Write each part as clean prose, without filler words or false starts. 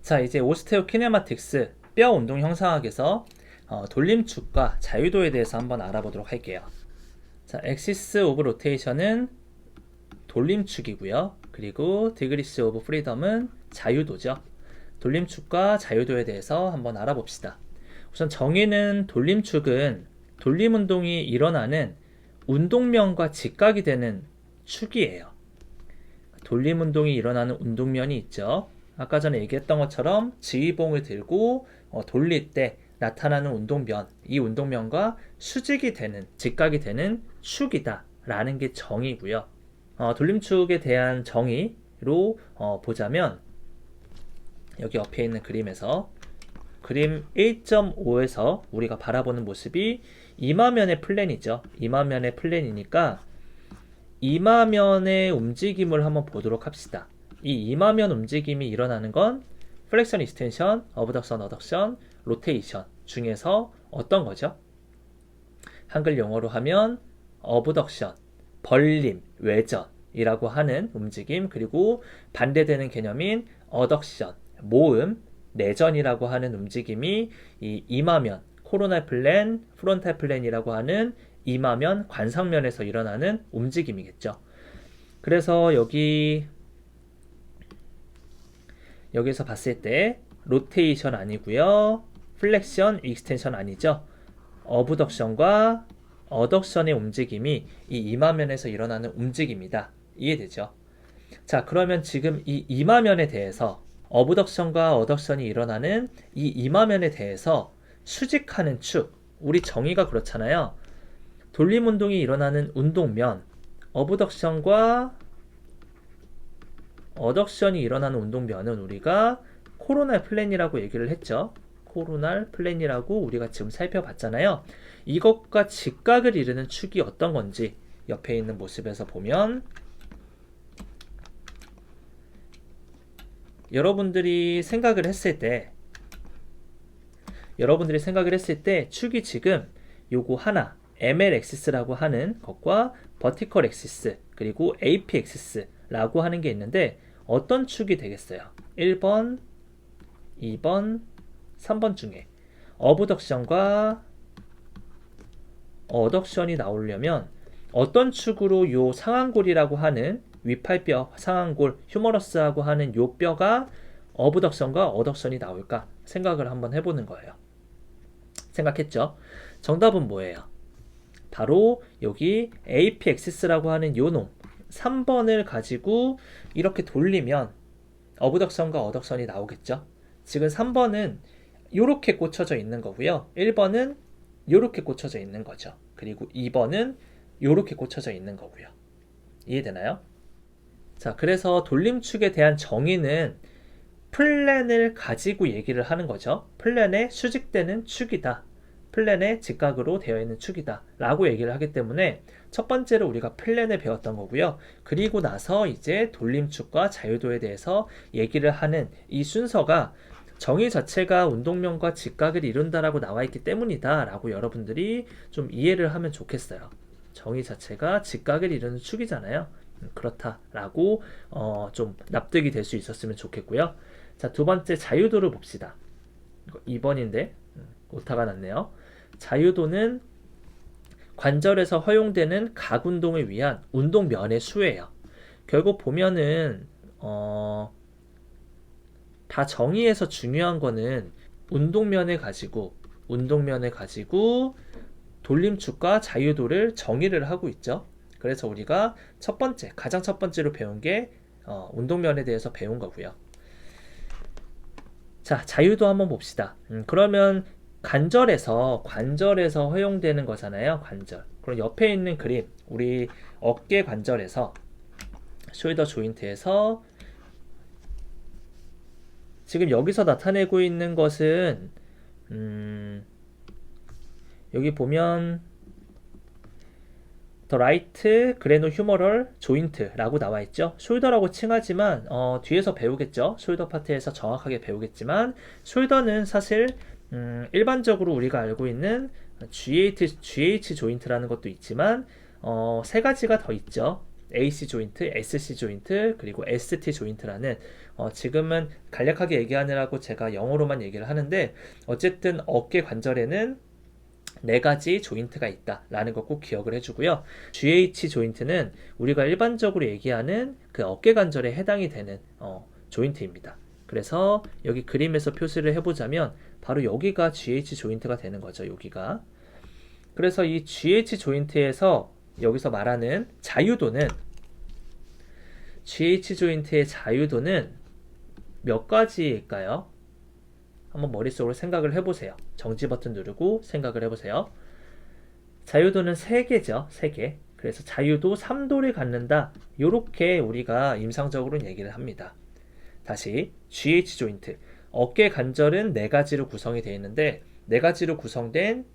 자, 이제 오스테오 키네마틱스 뼈 운동 형상학에서 돌림축과 자유도에 대해서 한번 알아보도록 할게요. 자, 엑시스 오브 로테이션은 돌림축이고요. 그리고 디그리스 오브 프리덤은 자유도죠. 돌림축과 자유도에 대해서 한번 알아봅시다. 우선 정의는 돌림축은 돌림 운동이 일어나는 운동면과 직각이 되는 축이에요. 돌림 운동이 일어나는 운동면이 있죠. 아까 전에 얘기했던 것처럼 지휘봉을 들고 돌릴 때 나타나는 운동면, 이 운동면과 수직이 되는, 직각이 되는 축이다 라는 게 정의고요. 돌림축에 대한 정의로 보자면 여기 옆에 있는 그림에서 그림 1.5에서 우리가 바라보는 모습이 이마면의 플랜이죠. 이마면의 플랜이니까 이마면의 움직임을 한번 보도록 합시다. 이 이마면 움직임이 일어나는 건 플렉션, 익스텐션, 어브덕션, 어덕션, 로테이션 중에서 어떤 거죠? 한글 용어로 하면 어브덕션, 벌림, 외전이라고 하는 움직임, 그리고 반대되는 개념인 어덕션, 모음, 내전이라고 하는 움직임이 이 이마면, 코로날 플랜, 프론탈 플랜이라고 하는 이마면, 관상면에서 일어나는 움직임이겠죠. 그래서 여기서 봤을 때 로테이션 아니고요, 플렉션, 익스텐션 아니죠. 어브덕션과 어덕션의 움직임이 이 이마면에서 일어나는 움직임이다. 이해되죠? 자, 그러면 지금 이 이마면에 대해서 어브덕션과 어덕션이 일어나는 이 이마면에 대해서 수직하는 축, 우리 정의가 그렇잖아요. 돌림 운동이 일어나는 운동면, 어브덕션과 어덕션이 일어나는 운동면은 우리가 코로날 플랜이라고 얘기를 했죠. 코로날 플랜이라고 우리가 지금 살펴봤잖아요. 이것과 직각을 이루는 축이 어떤 건지 옆에 있는 모습에서 보면 여러분들이 생각을 했을 때 축이 지금 요거 하나 ML 엑시스라고 하는 것과 버티컬 엑시스 그리고 AP 엑시스라고 하는 게 있는데 어떤 축이 되겠어요? 1번, 2번, 3번 중에 어브덕션과 어덕션이 나오려면 어떤 축으로 요 상완골이라고 하는 위팔뼈 상완골 휴머러스하고 하는 요 뼈가 어브덕션과 어덕션이 나올까 생각을 한번 해보는 거예요. 생각했죠? 정답은 뭐예요? 바로 여기 AP 엑시스라고 하는 요 놈 3번을 가지고 이렇게 돌리면 어브덕션과 어덕션이 나오겠죠. 지금 3번은 요렇게 꽂혀져 있는 거고요. 1번은 요렇게 꽂혀져 있는 거죠. 그리고 2번은 요렇게 꽂혀져 있는 거고요. 이해되나요? 자, 그래서 돌림축에 대한 정의는 플랜을 가지고 얘기를 하는 거죠. 플랜에 수직되는 축이다. 플랜에 직각으로 되어 있는 축이다 라고 얘기를 하기 때문에 첫 번째로 우리가 플랜을 배웠던 거고요. 그리고 나서 이제 돌림축과 자유도에 대해서 얘기를 하는 이 순서가 정의 자체가 운동면과 직각을 이룬다라고 나와 있기 때문이다 라고 여러분들이 좀 이해를 하면 좋겠어요. 정의 자체가 직각을 이루는 축이잖아요. 그렇다라고 좀 납득이 될 수 있었으면 좋겠고요. 자, 두 번째 자유도를 봅시다. 이거 2번인데 오타가 났네요. 자유도는 관절에서 허용되는 각 운동을 위한 운동면의 수예요. 결국 보면은 다 정의에서 중요한 거는 운동면을 가지고 돌림축과 자유도를 정의를 하고 있죠. 그래서 우리가 가장 첫 번째로 배운 게 운동면에 대해서 배운 거고요. 자, 자유도 한번 봅시다. 그러면 관절에서 허용되는 거잖아요. 관절. 그럼 옆에 있는 그림, 우리 어깨 관절에서 숄더 조인트에서 지금 여기서 나타내고 있는 것은 여기 보면 더 라이트 그레노 휴머럴 조인트라고 나와 있죠. 숄더라고 칭하지만 뒤에서 배우겠죠. 숄더 파트에서 정확하게 배우겠지만 숄더는 사실 일반적으로 우리가 알고 있는 GH 조인트라는 것도 있지만 세 가지가 더 있죠. AC 조인트, SC 조인트, 그리고 ST 조인트라는 지금은 간략하게 얘기하느라고 제가 영어로만 얘기를 하는데 어쨌든 어깨 관절에는 네 가지 조인트가 있다라는 거 꼭 기억을 해주고요. GH 조인트는 우리가 일반적으로 얘기하는 그 어깨 관절에 해당이 되는 조인트입니다. 그래서 여기 그림에서 표시를 해보자면 바로 여기가 GH 조인트가 되는 거죠. 여기가. 그래서 이 GH 조인트에서 여기서 말하는 자유도는 GH 조인트의 자유도는 몇 가지일까요? 한번 머릿속으로 생각을 해보세요. 정지 버튼 누르고 생각을 해보세요. 자유도는 3개죠. 3개. 그래서 자유도 3도를 갖는다. 이렇게 우리가 임상적으로 얘기를 합니다. 다시 GH 조인트. 어깨 관절은 4가지로 구성이 되어 있는데 4가지로 구성된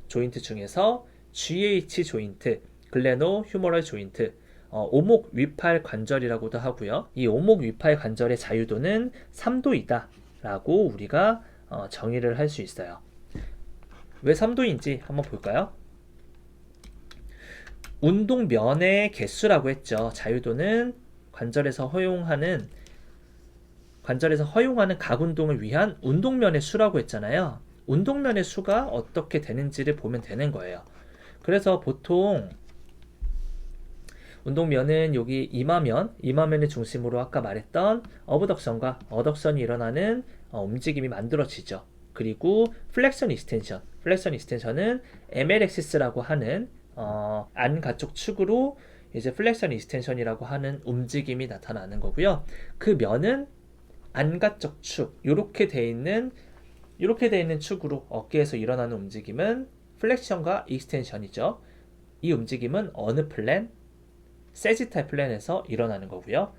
조인트 중에서 GH 조인트, 글레노 휴머럴 조인트, 오목 위팔 관절이라고도 하고요. 이 오목 위팔 관절의 자유도는 3도이다 라고 우리가 정의를 할 수 있어요. 왜 3도인지 한번 볼까요? 운동면의 개수라고 했죠. 자유도는 관절에서 허용하는 각 운동을 위한 운동면의 수라고 했잖아요. 운동면의 수가 어떻게 되는지를 보면 되는 거예요. 그래서 보통 운동면은 여기 이마면을 중심으로 아까 말했던 어브덕션과 어덕션이 일어나는 움직임이 만들어지죠. 그리고 플렉션 익스텐션은 MLXS라고 하는 안가쪽 축으로 이제 플렉션 익스텐션이라고 하는 움직임이 나타나는 거고요. 그 면은 안가쪽 축, 이렇게 돼 있는 축으로 어깨에서 일어나는 움직임은 플렉션과 익스텐션이죠. 이 움직임은 어느 플랜? 세지탈 플랜에서 일어나는 거고요.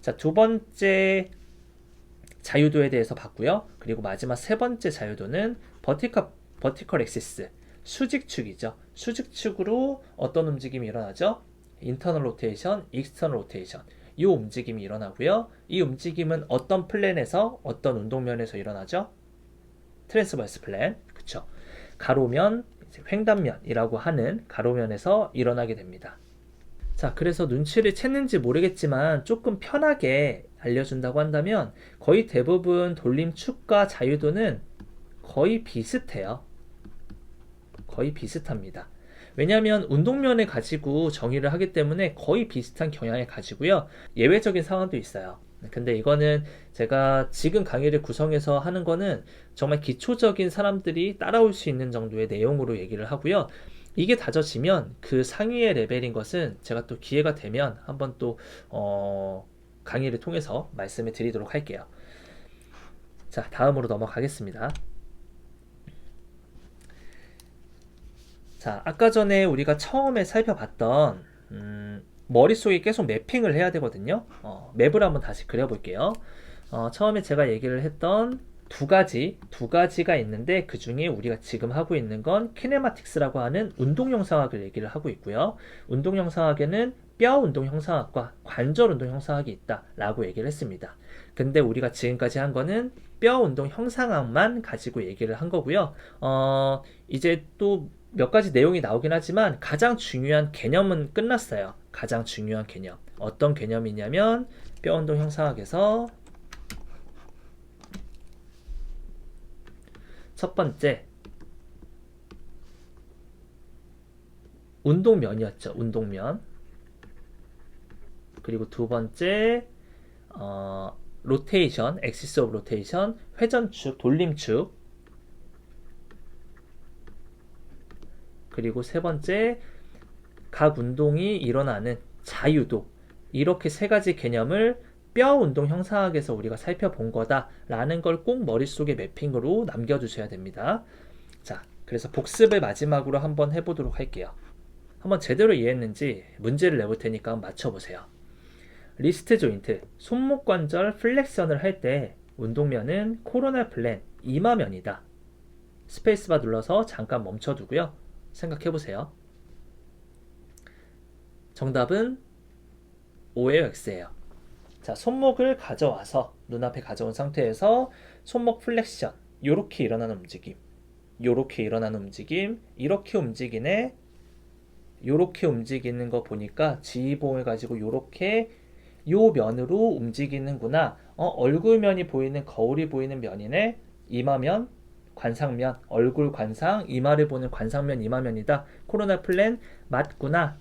자, 2번째 자유도에 대해서 봤고요. 그리고 마지막 3번째 자유도는 버티컬 엑시스, 수직축이죠. 수직축으로 어떤 움직임이 일어나죠? 인터널 로테이션, 익스터널 로테이션. 이 움직임이 일어나고요. 이 움직임은 어떤 플랜에서 어떤 운동면에서 일어나죠? 트랜스버스 플랜. 그쵸? 가로면, 횡단면이라고 하는 가로면에서 일어나게 됩니다. 자, 그래서 눈치를 챘는지 모르겠지만 조금 편하게 알려준다고 한다면 거의 대부분 돌림축과 자유도는 거의 비슷해요. 거의 비슷합니다. 왜냐하면 운동면을 가지고 정의를 하기 때문에 거의 비슷한 경향을 가지고요. 예외적인 상황도 있어요. 근데 이거는 제가 지금 강의를 구성해서 하는 거는 정말 기초적인 사람들이 따라올 수 있는 정도의 내용으로 얘기를 하고요. 이게 다져지면 그 상위의 레벨인 것은 제가 또 기회가 되면 한번 또 강의를 통해서 말씀을 드리도록 할게요. 자, 다음으로 넘어가겠습니다. 자, 아까 전에 우리가 처음에 살펴봤던 머릿속에 계속 매핑을 해야 되거든요. 맵을 한번 다시 그려볼게요. 처음에 제가 얘기를 했던 두 가지가 있는데 그 중에 우리가 지금 하고 있는 건 키네마틱스라고 하는 운동 형상학을 얘기를 하고 있고요. 운동 형상학에는 뼈 운동 형상학과 관절 운동 형상학이 있다라고 얘기를 했습니다. 근데 우리가 지금까지 한 거는 뼈 운동 형상학만 가지고 얘기를 한 거고요. 이제 또 몇 가지 내용이 나오긴 하지만 가장 중요한 개념은 끝났어요. 가장 중요한 개념. 어떤 개념이냐면 뼈 운동 형상학에서 첫 번째 운동면이었죠. 운동면. 그리고 두 번째 로테이션, 엑시스 오브 로테이션, 회전축, 돌림축. 그리고 세 번째 각 운동이 일어나는 자유도. 이렇게 3가지 개념을 뼈 운동 형상학에서 우리가 살펴본 거다라는 걸 꼭 머릿속에 매핑으로 남겨주셔야 됩니다. 자, 그래서 복습을 마지막으로 한번 해보도록 할게요. 한번 제대로 이해했는지 문제를 내볼 테니까 한번 맞춰보세요. 리스트 조인트, 손목 관절 플렉션을 할 때 운동면은 코로나 플랜, 이마면이다. 스페이스바 눌러서 잠깐 멈춰두고요. 생각해보세요. 정답은 O예요, X예요. 자, 손목을 가져와서 눈앞에 가져온 상태에서 손목 플렉션, 요렇게 일어나는 움직임, 요렇게 일어나는 움직임, 이렇게 움직이네. 요렇게 움직이는 거 보니까 지휘봉을 가지고 요렇게 요 면으로 움직이는구나. 얼굴면이 보이는 거울이 보이는 면이네. 이마면, 관상면, 얼굴 관상, 이마를 보는 관상면, 이마면이다. 코로나 플랜 맞구나.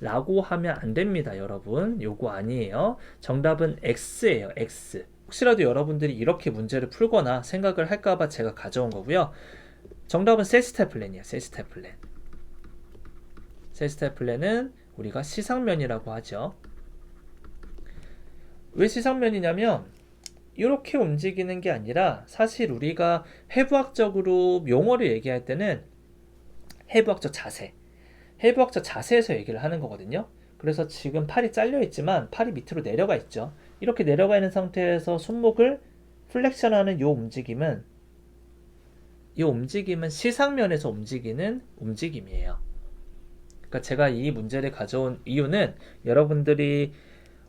라고 하면 안 됩니다, 여러분. 요거 아니에요. 정답은 X예요, X. 혹시라도 여러분들이 이렇게 문제를 풀거나 생각을 할까봐 제가 가져온 거고요. 정답은 셀스타일 플랜이에요, 셀스타일 플랜. 셀스타일 플랜은 우리가 시상면이라고 하죠. 왜 시상면이냐면 이렇게 움직이는 게 아니라 사실 우리가 해부학적으로 용어를 얘기할 때는 해부학적 자세, 해부학적 자세에서 얘기를 하는 거거든요. 그래서 지금 팔이 잘려 있지만 팔이 밑으로 내려가 있죠. 이렇게 내려가 있는 상태에서 손목을 플렉션하는 이 움직임은 시상면에서 움직이는 움직임이에요. 그러니까 제가 이 문제를 가져온 이유는 여러분들이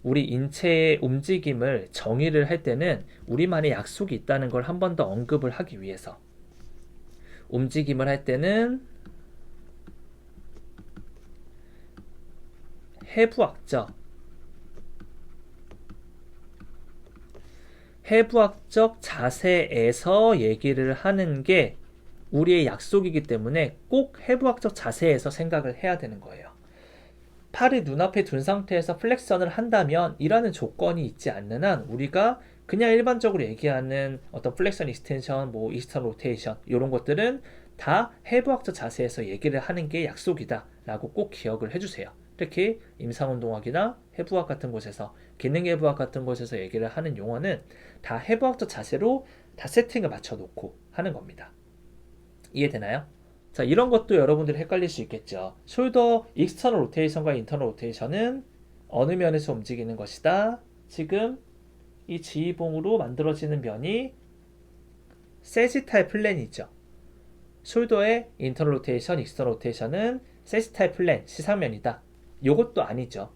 우리 인체의 움직임을 정의를 할 때는 우리만의 약속이 있다는 걸 한 번 더 언급을 하기 위해서, 움직임을 할 때는 해부학적 자세에서 얘기를 하는 게 우리의 약속이기 때문에 꼭 해부학적 자세에서 생각을 해야 되는 거예요. 팔을 눈앞에 둔 상태에서 플렉션을 한다면 이라는 조건이 있지 않는 한 우리가 그냥 일반적으로 얘기하는 어떤 플렉션 익스텐션, 뭐 이스턴 로테이션 이런 것들은 다 해부학적 자세에서 얘기를 하는 게 약속이다 라고 꼭 기억을 해주세요. 특히 임상운동학이나 해부학 같은 곳에서, 기능해부학 같은 곳에서 얘기를 하는 용어는 다 해부학적 자세로 다 세팅을 맞춰 놓고 하는 겁니다. 이해되나요? 자, 이런 것도 여러분들이 헷갈릴 수 있겠죠. 숄더 익스터널 로테이션과 인터널 로테이션은 어느 면에서 움직이는 것이다. 지금 이 지휘봉으로 만들어지는 면이 세지탈 플랜이죠. 숄더의 인터널 로테이션, 익스터널 로테이션은 세지탈 플랜, 시상면이다. 요것도 아니죠.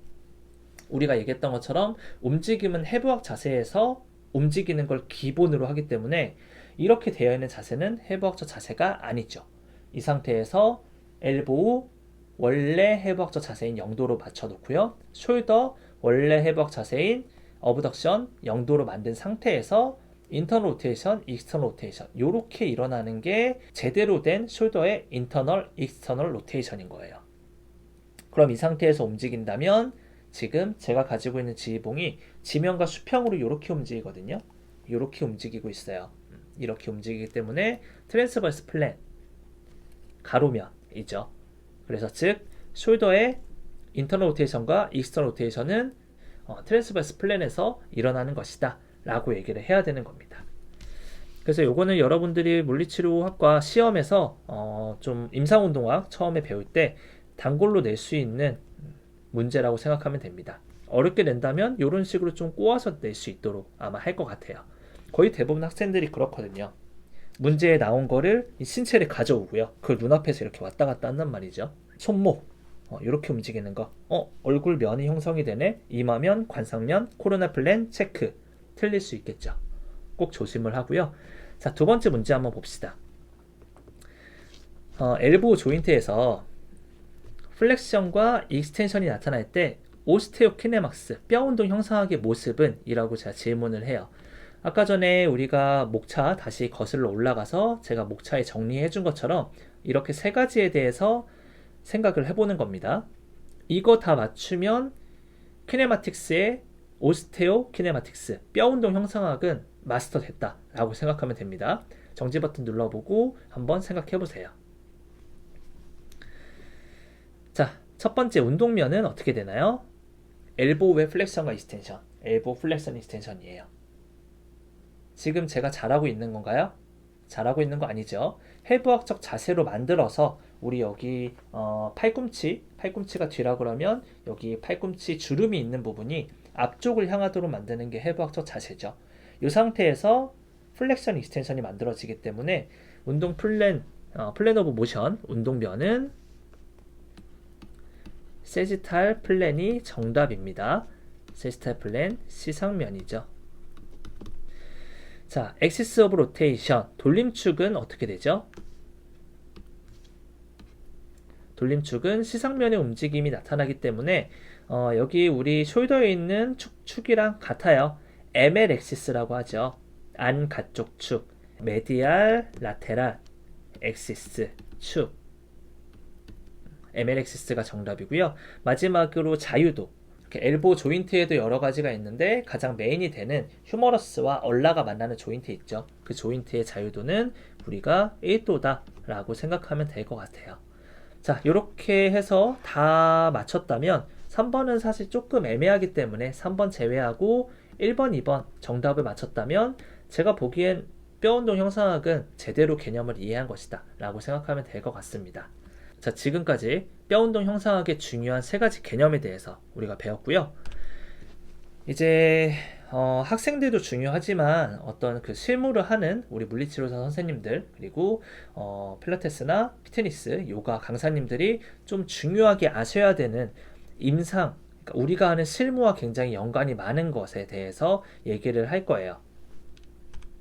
우리가 얘기했던 것처럼 움직임은 해부학 자세에서 움직이는 걸 기본으로 하기 때문에 이렇게 되어 있는 자세는 해부학적 자세가 아니죠. 이 상태에서 엘보우 원래 해부학적 자세인 0도로 맞춰놓고요. 숄더 원래 해부학 자세인 어브덕션 0도로 만든 상태에서 인터널 로테이션, 익스터널 로테이션 요렇게 일어나는 게 제대로 된 숄더의 인터널, 익스터널 로테이션인 거예요. 그럼 이 상태에서 움직인다면 지금 제가 가지고 있는 지휘봉이 지면과 수평으로 이렇게 움직이거든요. 이렇게 움직이고 있어요. 이렇게 움직이기 때문에 트랜스버스 플랜, 가로면이죠. 그래서 즉 숄더의 인터널 로테이션과 익스터널 로테이션은 트랜스버스 플랜에서 일어나는 것이다 라고 얘기를 해야 되는 겁니다. 그래서 요거는 여러분들이 물리치료학과 시험에서 좀 임상운동학 처음에 배울 때 단골로 낼 수 있는 문제라고 생각하면 됩니다. 어렵게 낸다면 이런 식으로 좀 꼬아서 낼 수 있도록 아마 할 것 같아요. 거의 대부분 학생들이 그렇거든요. 문제에 나온 거를 신체를 가져오고요. 그 눈앞에서 이렇게 왔다 갔다 한단 말이죠. 손목 이렇게 움직이는 거. 얼굴 면이 형성이 되네. 이마면, 관상면, 코로나 플랜 체크. 틀릴 수 있겠죠. 꼭 조심을 하고요. 자, 두 번째 문제 한번 봅시다. 엘보 조인트에서 플렉션과 익스텐션이 나타날 때 오스테오키네막스, 뼈 운동 형성학의 모습은? 이라고 제가 질문을 해요. 아까 전에 우리가 목차 다시 거슬러 올라가서 제가 목차에 정리해 준 것처럼 이렇게 세 가지에 대해서 생각을 해보는 겁니다. 이거 다 맞추면 키네마틱스의 오스테오 키네마틱스, 뼈 운동 형성학은 마스터 됐다 라고 생각하면 됩니다. 정지 버튼 눌러보고 한번 생각해 보세요. 자, 첫 번째 운동면은 어떻게 되나요? 엘보우의 플렉션과 익스텐션, 엘보 플렉션 익스텐션이에요. 지금 제가 잘하고 있는 건가요? 잘하고 있는 거 아니죠. 해부학적 자세로 만들어서 우리 여기 팔꿈치가 뒤라 그러면 여기 팔꿈치 주름이 있는 부분이 앞쪽을 향하도록 만드는 게 해부학적 자세죠. 이 상태에서 플렉션 익스텐션이 만들어지기 때문에 운동 플랜 오브 모션 운동면은 세지탈 플랜이 정답입니다. 세지탈 플랜 시상면이죠. 자, 엑시스 오브 로테이션 돌림축은 어떻게 되죠? 돌림축은 시상면의 움직임이 나타나기 때문에 여기 우리 숄더에 있는 축이랑 같아요. ML 엑시스라고 하죠. 안가쪽 축, 메디알 라테랄 엑시스 축, ML 엑시스가 정답이고요. 마지막으로 자유도. 이렇게 엘보 조인트에도 여러 가지가 있는데 가장 메인이 되는 휴머러스와 얼라가 만나는 조인트 있죠. 그 조인트의 자유도는 우리가 1도다 라고 생각하면 될 것 같아요. 자, 이렇게 해서 다 맞췄다면 3번은 사실 조금 애매하기 때문에 3번 제외하고 1번, 2번 정답을 맞췄다면 제가 보기엔 뼈운동 형상학은 제대로 개념을 이해한 것이다 라고 생각하면 될 것 같습니다. 자, 지금까지 뼈운동 형상학의 중요한 세 가지 개념에 대해서 우리가 배웠고요. 이제 학생들도 중요하지만 어떤 그 실무를 하는 우리 물리치료사 선생님들 그리고 필라테스나 피트니스, 요가 강사님들이 좀 중요하게 아셔야 되는 임상, 그러니까 우리가 하는 실무와 굉장히 연관이 많은 것에 대해서 얘기를 할 거예요.